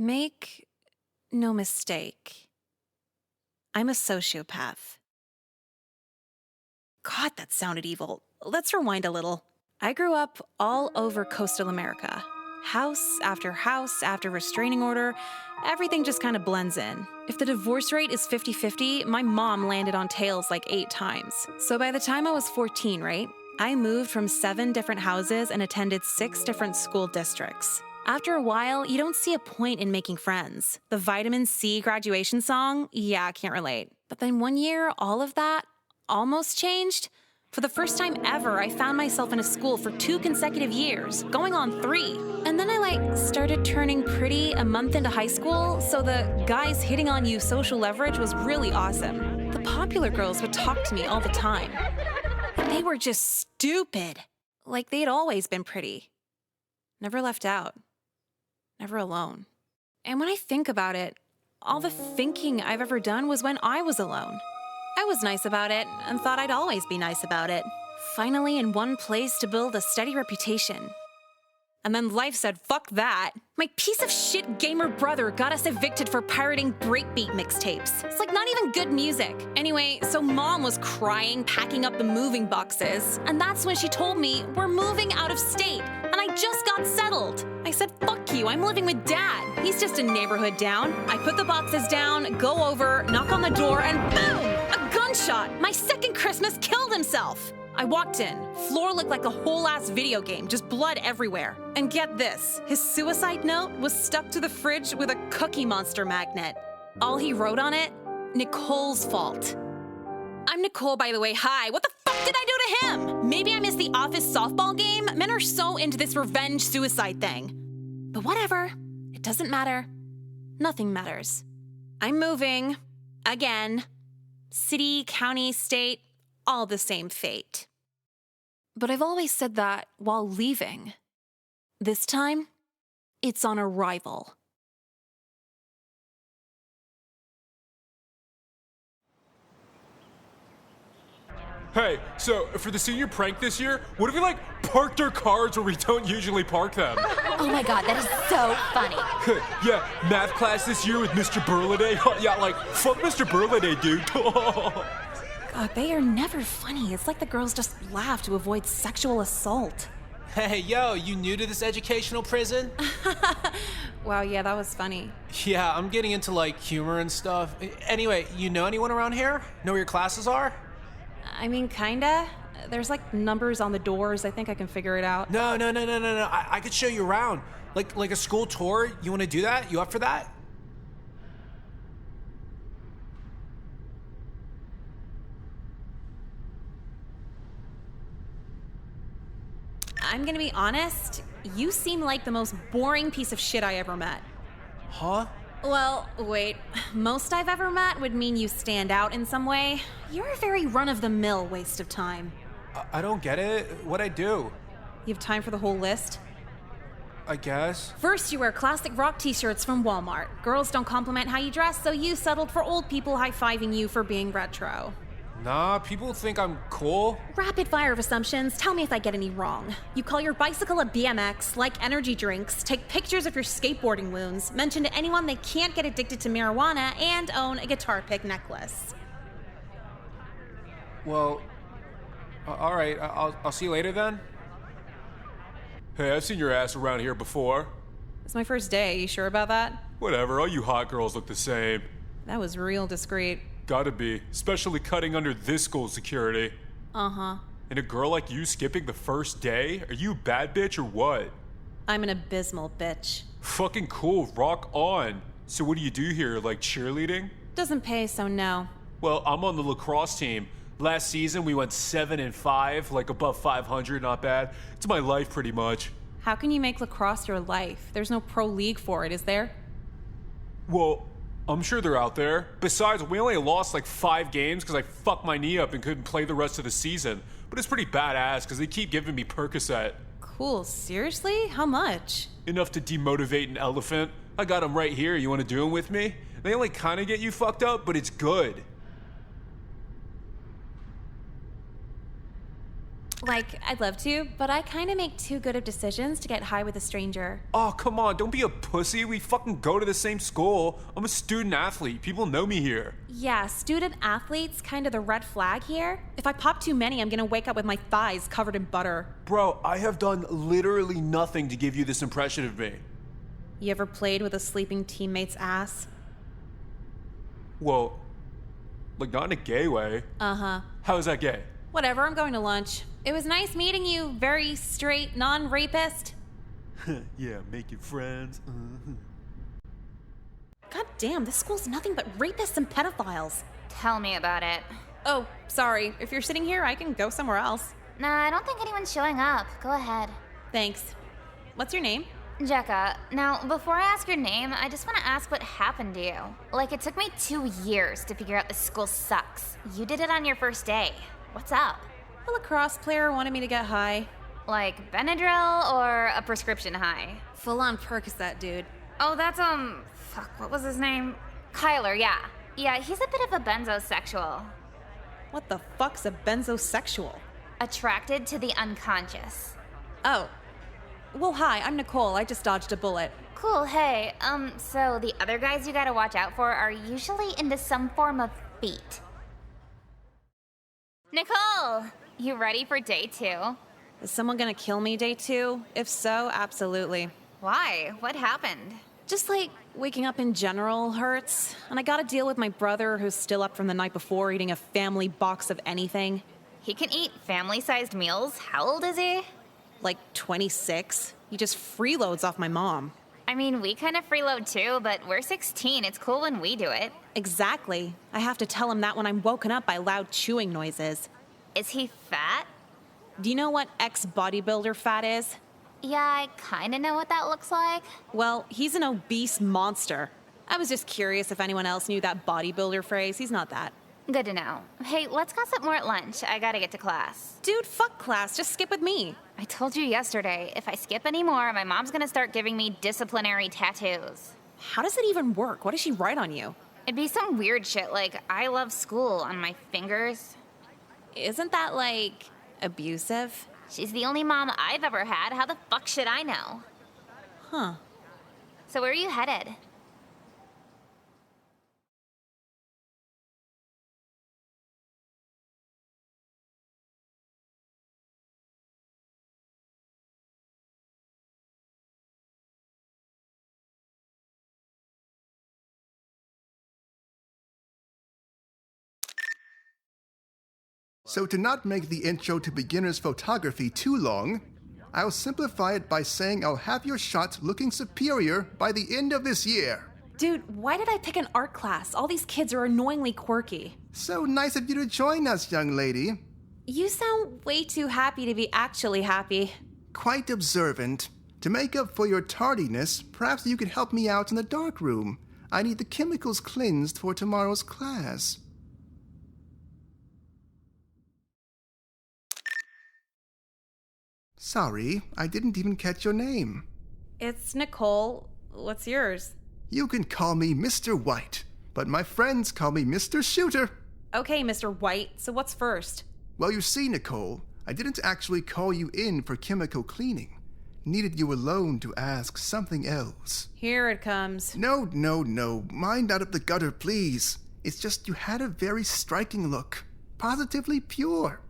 Make no mistake, I'm a sociopath. God, that sounded evil. Let's rewind a little. I grew up all over coastal America. House after restraining order, everything just kind of blends in. If the divorce rate is 50-50, my mom landed on tails like 8 times. So by the time I was 14, right, I moved from 7 different houses and attended 6 different school districts. After a while, you don't see a point in making friends. The vitamin C graduation song? Yeah, I can't relate. But then one year, all of that almost changed. For the first time ever, I found myself in a school for 2 consecutive years, going on 3. And then I started turning pretty a month into high school, so the guys hitting on you social leverage was really awesome. The popular girls would talk to me all the time. And they were just stupid. Like they'd always been pretty. Never left out. Never alone. And when I think about it, all the thinking I've ever done was when I was alone. I was nice about it and thought I'd always be nice about it. Finally in one place to build a steady reputation. And then life said, fuck that. My piece of shit gamer brother got us evicted for pirating breakbeat mixtapes. It's like not even good music. Anyway, so mom was crying, packing up the moving boxes. And that's when she told me, we're moving out of state. And I just got settled. I said, fuck you, I'm living with dad. He's just a neighborhood down. I put the boxes down, go over, knock on the door, and boom! A gunshot! My second Christmas killed himself! I walked in. Floor looked like a whole-ass video game, just blood everywhere. And get this, his suicide note was stuck to the fridge with a Cookie Monster magnet. All he wrote on it, Nicole's fault. I'm Nicole, by the way, hi. What the fuck did I do to him? Maybe I missed the office softball game? Men are so into this revenge suicide thing. But whatever, it doesn't matter. Nothing matters. I'm moving, again. City, county, state, all the same fate. But I've always said that while leaving. This time, it's on arrival. Hey, so for the senior prank this year, what if we parked our cars where we don't usually park them? Oh my god, that is so funny. Yeah, math class this year with Mr. Burladay. Yeah, fuck Mr. Burladay, dude. God, they are never funny. It's like the girls just laugh to avoid sexual assault. Hey, yo, you new to this educational prison? Wow, yeah, that was funny. Yeah, I'm getting into humor and stuff. Anyway, you know anyone around here? Know where your classes are? I mean, kinda. There's numbers on the doors. I think I can figure it out. No. I could show you around. Like a school tour. You want to do that? You up for that? I'm gonna be honest, you seem like the most boring piece of shit I ever met. Huh? Well, wait. Most I've ever met would mean you stand out in some way. You're a very run-of-the-mill waste of time. I don't get it. What'd I do? You have time for the whole list? I guess. First, you wear classic rock t-shirts from Walmart. Girls don't compliment how you dress, so you settled for old people high-fiving you for being retro. Nah, people think I'm cool. Rapid fire of assumptions. Tell me if I get any wrong. You call your bicycle a BMX, like energy drinks, take pictures of your skateboarding wounds, mention to anyone they can't get addicted to marijuana, and own a guitar pick necklace. Well, all right. I'll see you later then. Hey, I've seen your ass around here before. It's my first day. You sure about that? Whatever, all you hot girls look the same. That was real discreet. Gotta be, especially cutting under this school security. Uh-huh. And a girl like you skipping the first day? Are you a bad bitch or what? I'm an abysmal bitch. Fucking cool, rock on. So what do you do here, cheerleading? Doesn't pay, so no. Well, I'm on the lacrosse team. Last season we went 7-5, above 500, not bad. It's my life pretty much. How can you make lacrosse your life? There's no pro league for it, is there? Well, I'm sure they're out there. Besides, we only lost 5 games because I fucked my knee up and couldn't play the rest of the season. But it's pretty badass because they keep giving me Percocet. Cool, seriously? How much? Enough to demotivate an elephant. I got them right here. You want to do them with me? They only kind of get you fucked up, but it's good. Like, I'd love to, but I kind of make too good of decisions to get high with a stranger. Oh, come on, don't be a pussy. We fucking go to the same school. I'm a student athlete. People know me here. Yeah, student athletes, kind of the red flag here. If I pop too many, I'm gonna wake up with my thighs covered in butter. Bro, I have done literally nothing to give you this impression of me. You ever played with a sleeping teammate's ass? Well, like not in a gay way. Uh-huh. How is that gay? Whatever, I'm going to lunch. It was nice meeting you, very straight, non-rapist. Yeah, making friends. God damn, this school's nothing but rapists and pedophiles. Tell me about it. Oh, sorry. If you're sitting here, I can go somewhere else. Nah, I don't think anyone's showing up. Go ahead. Thanks. What's your name? Jekka, now, before I ask your name, I just want to ask what happened to you. Like, it took me 2 years to figure out this school sucks. You did it on your first day. What's up? A lacrosse player wanted me to get high. Like Benadryl or a prescription high? Full-on Percocet, dude. Oh, that's, fuck, what was his name? Kyler, yeah. Yeah, he's a bit of a benzosexual. What the fuck's a benzosexual? Attracted to the unconscious. Oh. Well, hi, I'm Nicole. I just dodged a bullet. Cool, hey, so the other guys you gotta watch out for are usually into some form of feet. Nicole, you ready for day 2? Is someone gonna kill me day 2? If so, absolutely. Why? What happened? Just like waking up in general hurts, and I gotta deal with my brother who's still up from the night before eating a family box of anything. He can eat family-sized meals? How old is he? Like 26. He just freeloads off my mom. I mean, we kind of freeload too, but we're 16. It's cool when we do it. Exactly. I have to tell him that when I'm woken up by loud chewing noises. Is he fat? Do you know what ex-bodybuilder fat is? Yeah, I kind of know what that looks like. Well, he's an obese monster. I was just curious if anyone else knew that bodybuilder phrase. He's not that. Good to know. Hey, let's gossip more at lunch. I gotta get to class. Dude, fuck class. Just skip with me. I told you yesterday, if I skip anymore, my mom's gonna start giving me disciplinary tattoos. How does it even work? What does she write on you? It'd be some weird shit like, I love school on my fingers. Isn't that, like, abusive? She's the only mom I've ever had. How the fuck should I know? Huh. So where are you headed? So to not make the intro to beginner's photography too long, I'll simplify it by saying I'll have your shot looking superior by the end of this year. Dude, why did I pick an art class? All these kids are annoyingly quirky. So nice of you to join us, young lady. You sound way too happy to be actually happy. Quite observant. To make up for your tardiness, perhaps you could help me out in the dark room. I need the chemicals cleansed for tomorrow's class. Sorry, I didn't even catch your name. It's Nicole. What's yours? You can call me Mr. White, but my friends call me Mr. Shooter. Okay, Mr. White, so what's first? Well, you see, Nicole, I didn't actually call you in for chemical cleaning. Needed you alone to ask something else. Here it comes. No. Mind out of the gutter, please. It's just you had a very striking look. Positively pure.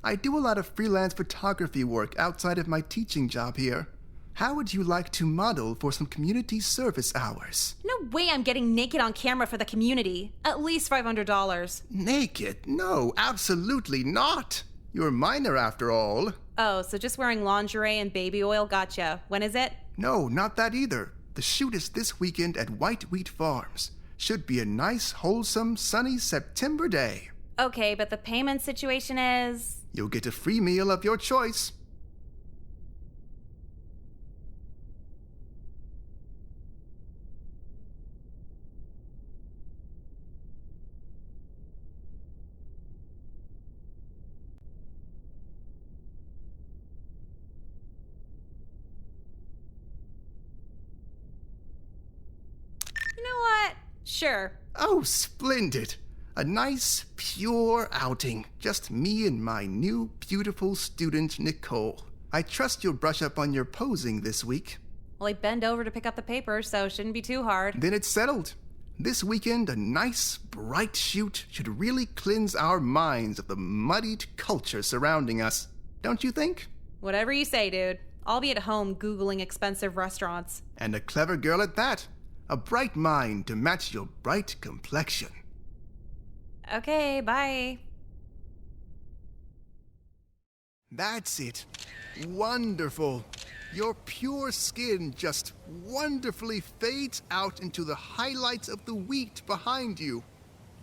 I do a lot of freelance photography work outside of my teaching job here. How would you like to model for some community service hours? No way I'm getting naked on camera for the community. At least $500. Naked? No, absolutely not. You're a minor after all. Oh, so just wearing lingerie and baby oil gotcha. When is it? No, not that either. The shoot is this weekend at White Wheat Farms. Should be a nice, wholesome, sunny September day. Okay, but the payment situation is... You'll get a free meal of your choice. You know what? Sure. Oh, splendid. A nice, pure outing. Just me and my new, beautiful student, Nicole. I trust you'll brush up on your posing this week. Well, I bend over to pick up the paper, so shouldn't be too hard. Then it's settled. This weekend, a nice, bright shoot should really cleanse our minds of the muddied culture surrounding us. Don't you think? Whatever you say, dude. I'll be at home Googling expensive restaurants. And a clever girl at that. A bright mind to match your bright complexion. Okay, bye. That's it. Wonderful. Your pure skin just wonderfully fades out into the highlights of the wheat behind you.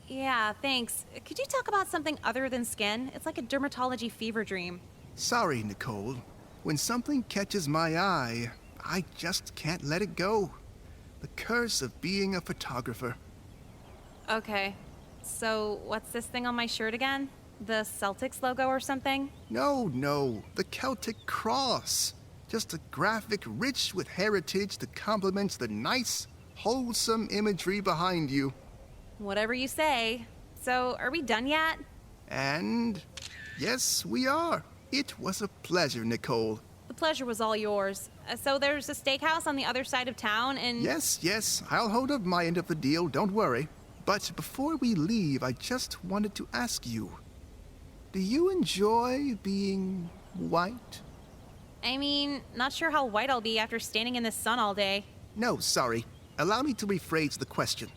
Yeah, thanks. Could you talk about something other than skin? It's like a dermatology fever dream. Sorry, Nicole. When something catches my eye, I just can't let it go. The curse of being a photographer. Okay. So, what's this thing on my shirt again? The Celtics logo or something? No, the Celtic cross. Just a graphic rich with heritage that complements the nice, wholesome imagery behind you. Whatever you say. So, are we done yet? And yes, we are. It was a pleasure, Nicole. The pleasure was all yours. So there's a steakhouse on the other side of town and... Yes, I'll hold up my end of the deal, don't worry. But before we leave, I just wanted to ask you, do you enjoy being white? I mean, not sure how white I'll be after standing in the sun all day. No, sorry. Allow me to rephrase the question.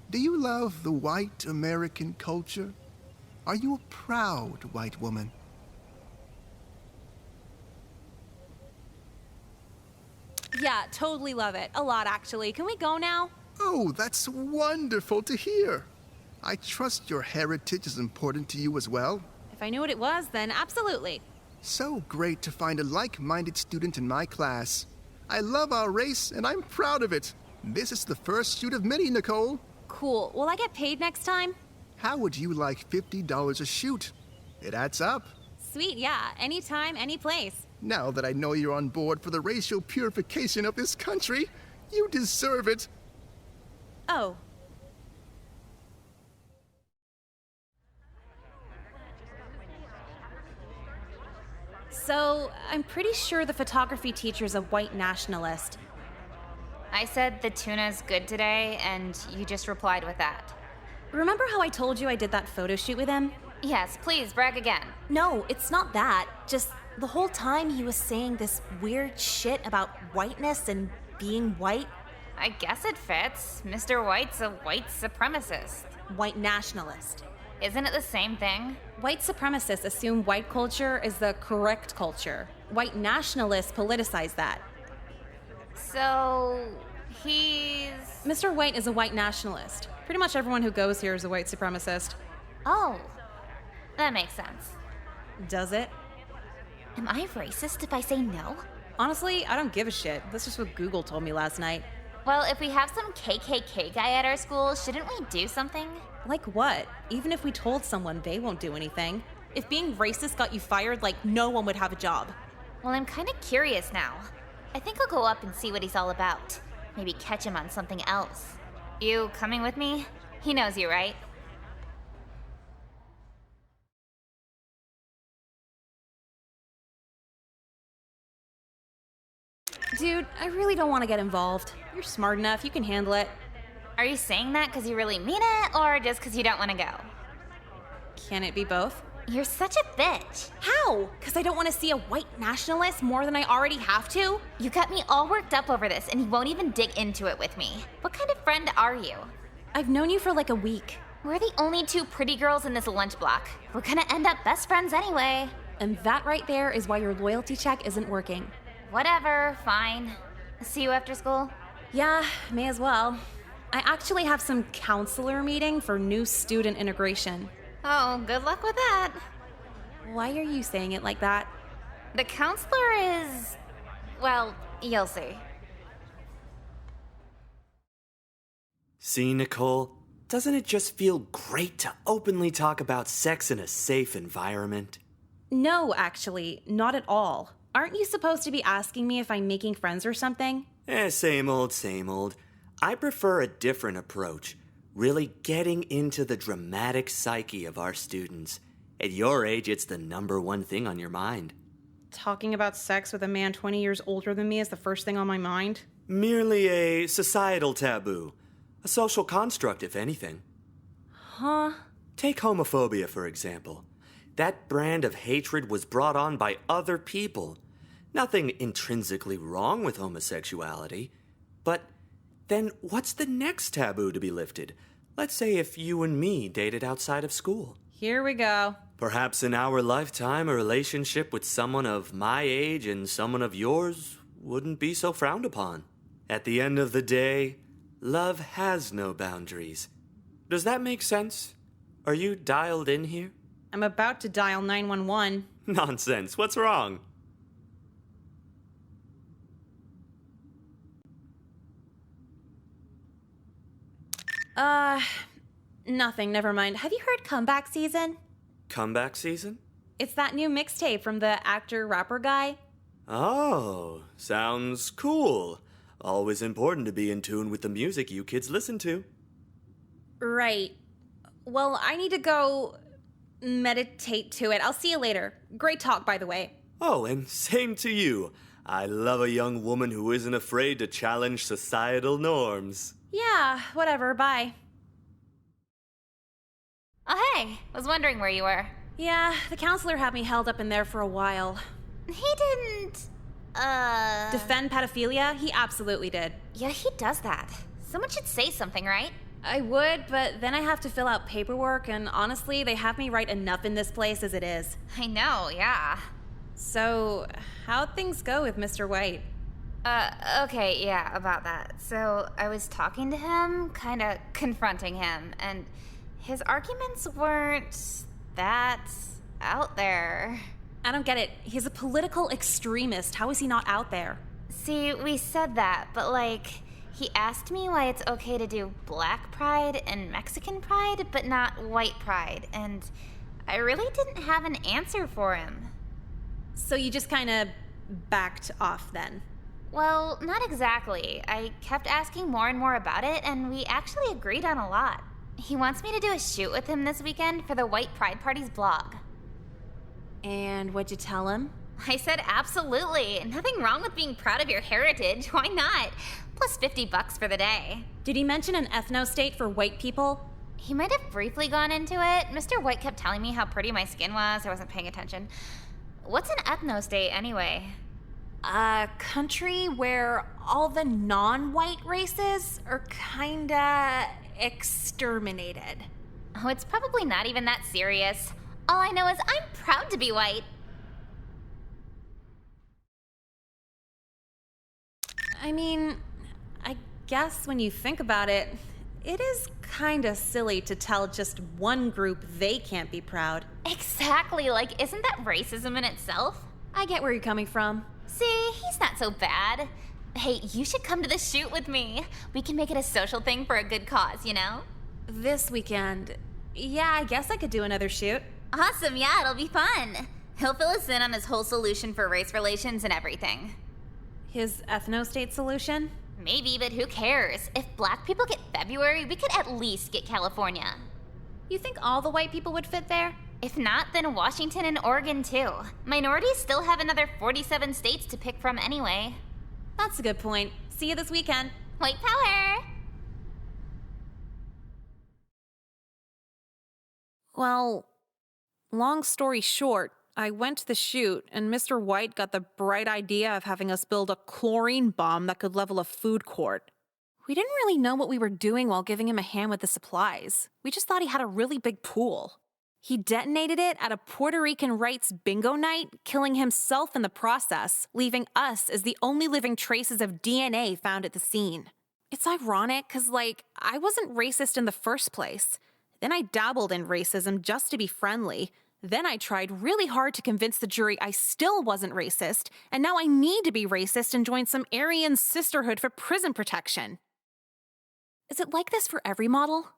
Do you love the white American culture? Are you a proud white woman? Yeah, totally love it. A lot, actually. Can we go now? Oh, that's wonderful to hear. I trust your heritage is important to you as well. If I knew what it was, then absolutely. So great to find a like-minded student in my class. I love our race, and I'm proud of it. This is the first shoot of many, Nicole. Cool. Will I get paid next time? How would you like $50 a shoot? It adds up. Sweet, yeah. Anytime, any place. Now that I know you're on board for the racial purification of this country, you deserve it. Oh. So, I'm pretty sure the photography teacher's a white nationalist. I said the tuna's good today, and you just replied with that. Remember how I told you I did that photo shoot with him? Yes, please, brag again. No, it's not that. Just the whole time he was saying this weird shit about whiteness and being white. I guess it fits. Mr. White's a white supremacist. White nationalist. Isn't it the same thing? White supremacists assume white culture is the correct culture. White nationalists politicize that. So, he's... Mr. White is a white nationalist. Pretty much everyone who goes here is a white supremacist. Oh, that makes sense. Does it? Am I racist if I say no? Honestly, I don't give a shit. That's just what Google told me last night. Well, if we have some KKK guy at our school, shouldn't we do something? Like what? Even if we told someone, they won't do anything. If being racist got you fired, like no one would have a job. Well, I'm kind of curious now. I think I'll go up and see what he's all about. Maybe catch him on something else. You coming with me? He knows you, right? Dude, I really don't want to get involved. You're smart enough, you can handle it. Are you saying that because you really mean it, or just because you don't want to go? Can it be both? You're such a bitch. How? Because I don't want to see a white nationalist more than I already have to? You got me all worked up over this, and you won't even dig into it with me. What kind of friend are you? I've known you for like a week. We're the only two pretty girls in this lunch block. We're gonna end up best friends anyway. And that right there is why your loyalty check isn't working. Whatever, fine. See you after school? Yeah, may as well. I actually have some counselor meeting for new student integration. Oh, good luck with that. Why are you saying it like that? The counselor is... well, you'll see. See, Nicole? Doesn't it just feel great to openly talk about sex in a safe environment? No, actually, not at all. Aren't you supposed to be asking me if I'm making friends or something? Same old, same old. I prefer a different approach. Really getting into the dramatic psyche of our students. At your age, it's the number one thing on your mind. Talking about sex with a man 20 years older than me is the first thing on my mind. Merely a societal taboo. A social construct, if anything. Huh? Take homophobia, for example. That brand of hatred was brought on by other people. Nothing intrinsically wrong with homosexuality. But then what's the next taboo to be lifted? Let's say if you and me dated outside of school. Here we go. Perhaps in our lifetime, a relationship with someone of my age and someone of yours wouldn't be so frowned upon. At the end of the day, love has no boundaries. Does that make sense? Are you dialed in here? I'm about to dial 911. Nonsense. What's wrong? Nothing, never mind. Have you heard Comeback Season? Comeback season? It's that new mixtape from the actor-rapper guy. Oh, sounds cool. Always important to be in tune with the music you kids listen to. Right. Well, I need to go meditate to it. I'll see you later. Great talk, by the way. Oh, and same to you. I love a young woman who isn't afraid to challenge societal norms. Yeah, whatever, bye. Oh, hey, was wondering where you were. Yeah, the counselor had me held up in there for a while. He didn't, Defend pedophilia? He absolutely did. Yeah, he does that. Someone should say something, right? I would, but then I have to fill out paperwork, and honestly, they have me write enough in this place as it is. I know, yeah. So, how'd things go with Mr. White? Okay, yeah, about that. So, I was talking to him, kinda confronting him, and his arguments weren't that out there. I don't get it. He's a political extremist. How is he not out there? See, we said that, but like, he asked me why it's okay to do Black Pride and Mexican Pride, but not White Pride, and I really didn't have an answer for him. So you just kind of backed off then? Well, not exactly. I kept asking more and more about it, and we actually agreed on a lot. He wants me to do a shoot with him this weekend for the White Pride Party's blog. And what'd you tell him? I said absolutely. Nothing wrong with being proud of your heritage. Why not? Plus $50 for the day. Did he mention an ethno-state for white people? He might have briefly gone into it. Mr. White kept telling me how pretty my skin was. I wasn't paying attention. What's an ethno-state anyway? A country where all the non-white races are kinda exterminated. Oh, it's probably not even that serious. All I know is I'm proud to be white. I mean, I guess when you think about it, it is kinda silly to tell just one group they can't be proud. Exactly, like, isn't that racism in itself? I get where you're coming from. See, he's not so bad. Hey, you should come to the shoot with me. We can make it a social thing for a good cause, you know? This weekend, yeah, I guess I could do another shoot. Awesome, yeah, it'll be fun. He'll fill us in on his whole solution for race relations and everything. His ethno-state solution? Maybe, but who cares? If Black people get February, we could at least get California. You think all the white people would fit there? If not, then Washington and Oregon too. Minorities still have another 47 states to pick from anyway. That's a good point. See you this weekend. White power! Well, long story short, I went to the shoot, and Mr. White got the bright idea of having us build a chlorine bomb that could level a food court. We didn't really know what we were doing while giving him a hand with the supplies. We just thought he had a really big pool. He detonated it at a Puerto Rican rights bingo night, killing himself in the process, leaving us as the only living traces of DNA found at the scene. It's ironic because, I wasn't racist in the first place. Then I dabbled in racism just to be friendly. Then I tried really hard to convince the jury I still wasn't racist, and now I need to be racist and join some Aryan sisterhood for prison protection. Is it like this for every model?